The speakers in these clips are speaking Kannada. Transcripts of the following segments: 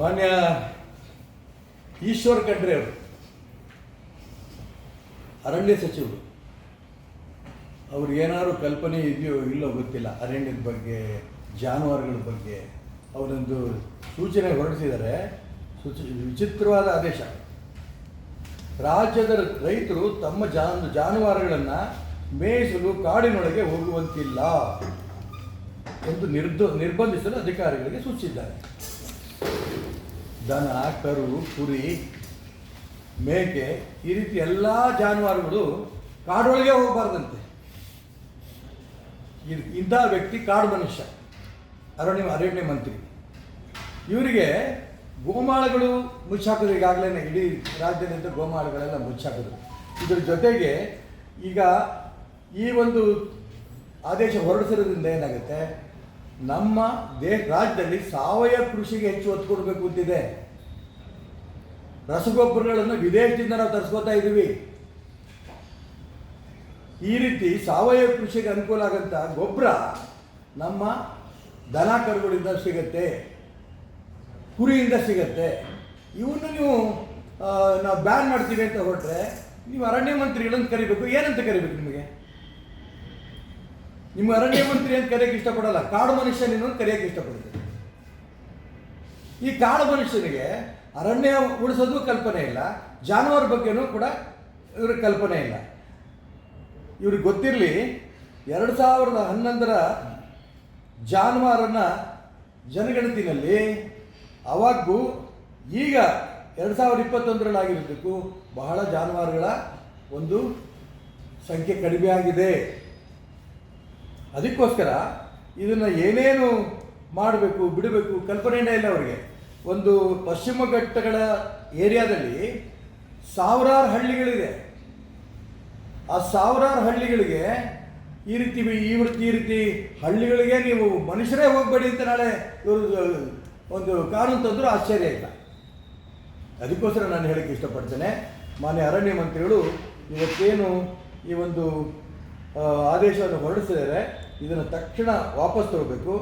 ಮಾನ್ಯ ಈಶ್ವರ್ ಖಂಡ್ರೆ ಅವರು ಅರಣ್ಯ ಸಚಿವರು, ಅವ್ರಿಗೆ ಏನಾದ್ರು ಕಲ್ಪನೆ ಇದೆಯೋ ಇಲ್ಲೋ ಗೊತ್ತಿಲ್ಲ. ಅರಣ್ಯದ ಬಗ್ಗೆ, ಜಾನುವಾರುಗಳ ಬಗ್ಗೆ ಅವರೊಂದು ಸೂಚನೆ ಹೊರಡಿಸಿದ್ದಾರೆ. ವಿಚಿತ್ರವಾದ ಆದೇಶ. ರಾಜ್ಯದ ರೈತರು ತಮ್ಮ ಜಾನುವಾರುಗಳನ್ನು ಮೇಯಿಸಲು ಕಾಡಿನೊಳಗೆ ಹೋಗುವಂತಿಲ್ಲ ಎಂದು ನಿರ್ಬಂಧಿಸಲು ಅಧಿಕಾರಿಗಳಿಗೆ ಸೂಚಿಸಿದ್ದಾರೆ. ದನ, ಕರು, ಕುರಿ, ಮೇಕೆ ಈ ರೀತಿ ಎಲ್ಲ ಜಾನುವಾರುಗಳು ಕಾಡೊಳಗೆ ಹೋಗಬಾರ್ದಂತೆ. ಇಂಥ ವ್ಯಕ್ತಿ ಕಾಡು ಮನುಷ್ಯ, ಅರಣ್ಯ ಮಂತ್ರಿ. ಇವರಿಗೆ ಗೋಮಾಳಗಳು ಮುಚ್ಚಾಕಿದ್ರು. ಈಗಾಗಲೇ ಇಡೀ ರಾಜ್ಯದಿಂದ ಗೋಮಾಳಗಳೆಲ್ಲ ಮುಚ್ಚಾಕಿದ್ರು. ಇದರ ಜೊತೆಗೆ ಈಗ ಈ ಒಂದು ಆದೇಶ ಹೊರಡಿಸಿರೋದ್ರಿಂದ ಏನಾಗುತ್ತೆ, ನಮ್ಮ ರಾಜ್ಯದಲ್ಲಿ ಸಾವಯವ ಕೃಷಿಗೆ ಹೆಚ್ಚು ಒತ್ತು ಕೊಡಬೇಕು ಅಂತಿದೆ. ರಸಗೊಬ್ಬರಗಳನ್ನು ವಿದೇಶದಿಂದ ನಾವು ತರಿಸ್ಕೋತಾ ಇದ್ದೀವಿ. ಈ ರೀತಿ ಸಾವಯವ ಕೃಷಿಗೆ ಅನುಕೂಲ ಆಗಂತ ಗೊಬ್ಬರ ನಮ್ಮ ದನ ಕರುಗಳಿಂದ ಸಿಗತ್ತೆ, ಕುರಿಯಿಂದ ಸಿಗತ್ತೆ. ಇವನ್ನು ನೀವು ನಾವು ಬ್ಯಾನ್ ಮಾಡ್ತೀವಿ ಅಂತ ಹೊರಟ್ರೆ ನೀವು ಅರಣ್ಯ ಮಂತ್ರಿಗಳನ್ನು ಕರಿಬೇಕು. ಏನಂತ ಕರಿಬೇಕು? ನಿಮ್ಮ ಅರಣ್ಯ ಮಂತ್ರಿ ಅಂತ ಕರೆಯೋಕ್ಕೆ ಇಷ್ಟಪಡಲ್ಲ, ಕಾಡು ಮನುಷ್ಯನನ್ನು ಕರೆಯೋಕ್ಕೆ ಇಷ್ಟಪಡ್ತೀವಿ. ಈ ಕಾಡು ಮನುಷ್ಯನಿಗೆ ಅರಣ್ಯ ಉಳಿಸೋದು ಕಲ್ಪನೆ ಇಲ್ಲ, ಜಾನುವಾರು ಬಗ್ಗೆನೂ ಕೂಡ ಇವ್ರಿಗೆ ಕಲ್ಪನೆ ಇಲ್ಲ. ಇವ್ರಿಗೆ ಗೊತ್ತಿರಲಿ, 2011ರ ಜಾನುವಾರನ್ನ ಜನಗಣತಿನಲ್ಲಿ ಅವಾಗೂ ಈಗ 2021ರಲ್ಲಿ ಆಗಿರಬೇಕು ಬಹಳ ಜಾನುವಾರುಗಳ ಒಂದು ಸಂಖ್ಯೆ ಕಡಿಮೆ ಆಗಿದೆ. ಅದಕ್ಕೋಸ್ಕರ ಇದನ್ನು ಏನೇನು ಮಾಡಬೇಕು ಬಿಡಬೇಕು ಕಲ್ಪನೆಯೇ ಇಲ್ಲ ಅವರಿಗೆ. ಒಂದು ಪಶ್ಚಿಮ ಘಟ್ಟಗಳ ಏರಿಯಾದಲ್ಲಿ ಸಾವಿರಾರು ಹಳ್ಳಿಗಳಿದೆ. ಆ ಸಾವಿರಾರು ಹಳ್ಳಿಗಳಿಗೆ ಈ ರೀತಿ ಹಳ್ಳಿಗಳಿಗೆ ನೀವು ಮನುಷ್ಯರೇ ಹೋಗಬೇಡಿ ಅಂತ ನಾಳೆ ಇವರು ಒಂದು ಕಾನೂನು ತಂದರೂ ಆಶ್ಚರ್ಯ ಇಲ್ಲ. ಅದಕ್ಕೋಸ್ಕರ ನಾನು ಹೇಳಕ್ಕೆ ಇಷ್ಟಪಡ್ತೇನೆ, ಮಾನ್ಯ ಅರಣ್ಯ ಮಂತ್ರಿಗಳು ಇವತ್ತೇನು ಈ ಒಂದು ಆದೇಶವನ್ನು ಹೊರಡಿಸಿದರೆ ಇದನ್ನು ತಕ್ಷಣ ವಾಪಸ್ ತಗೋಬೇಕು.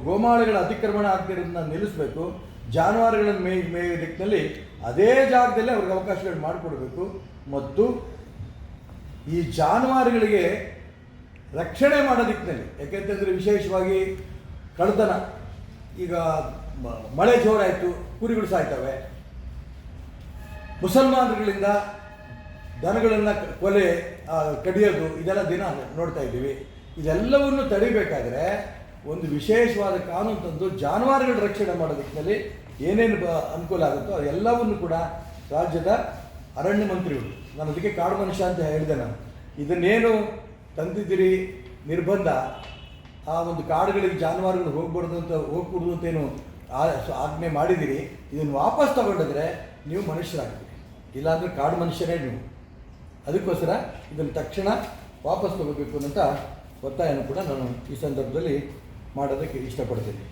ಗೋಮಾಳಗಳ ಅತಿಕ್ರಮಣ ಆಗ್ತಿರೋದನ್ನ ನಿಲ್ಲಿಸಬೇಕು. ಜಾನುವಾರುಗಳನ್ನು ಮೇಯುವ ದಿಕ್ಕಿನಲ್ಲಿ ಅದೇ ಜಾಗದಲ್ಲಿ ಅವ್ರಿಗೆ ಅವಕಾಶಗಳು ಮಾಡಿಕೊಡ್ಬೇಕು. ಮತ್ತು ಈ ಜಾನುವಾರುಗಳಿಗೆ ರಕ್ಷಣೆ ಮಾಡೋ ದಿಕ್ಕಿನಲ್ಲಿ, ಯಾಕೆಂತಂದರೆ ವಿಶೇಷವಾಗಿ ಕಳ್ಳತನ, ಈಗ ಮಳೆ ಜೋರಾಯಿತು, ಕುರಿಗಳು ಸಾಯ್ತವೆ, ಮುಸಲ್ಮಾನರುಗಳಿಂದ ದನಗಳನ್ನು ಕೊಲೆ ಕಡಿಯೋದು ಇದೆಲ್ಲ ದಿನ ನೋಡ್ತಾ ಇದ್ದೀವಿ. ಇದೆಲ್ಲವನ್ನು ತಡಿಬೇಕಾದ್ರೆ ಒಂದು ವಿಶೇಷವಾದ ಕಾನೂನು ತಂದು ಜಾನುವಾರುಗಳ ರಕ್ಷಣೆ ಮಾಡೋದಕ್ಕೆ ಏನೇನು ಅನುಕೂಲ ಆಗುತ್ತೋ ಅದೆಲ್ಲವನ್ನು ಕೂಡ ರಾಜ್ಯದ ಅರಣ್ಯ ಮಂತ್ರಿಗಳು, ನಾನು ಅದಕ್ಕೆ ಕಾಡು ಮನುಷ್ಯ ಅಂತ ಹೇಳಿದೆ. ನಾನು ಇದನ್ನೇನು ತಂದಿದ್ದೀರಿ ನಿರ್ಬಂಧ, ಆ ಒಂದು ಕಾಡುಗಳಿಗೆ ಜಾನುವಾರುಗಳು ಹೋಗ್ಬಿಡ್ದು ಅಂತೇನು ಆಜ್ಞೆ ಮಾಡಿದ್ದೀರಿ, ಇದನ್ನು ವಾಪಸ್ ತಗೊಂಡಿದ್ರೆ ನೀವು ಮನುಷ್ಯರಾಗ್ತೀರಿ, ಇಲ್ಲಾಂದರೆ ಕಾಡು ಮನುಷ್ಯನೇ ನೀವು. ಅದಕ್ಕೋಸ್ಕರ ಇದನ್ನು ತಕ್ಷಣ ವಾಪಸ್ ತಗೋಬೇಕು ಅಂತ ಒತ್ತಾಯನೂ ಕೂಡ ನಾನು ಈ ಸಂದರ್ಭದಲ್ಲಿ ಮಾಡೋದಕ್ಕೆ ಇಷ್ಟಪಡ್ತೀನಿ.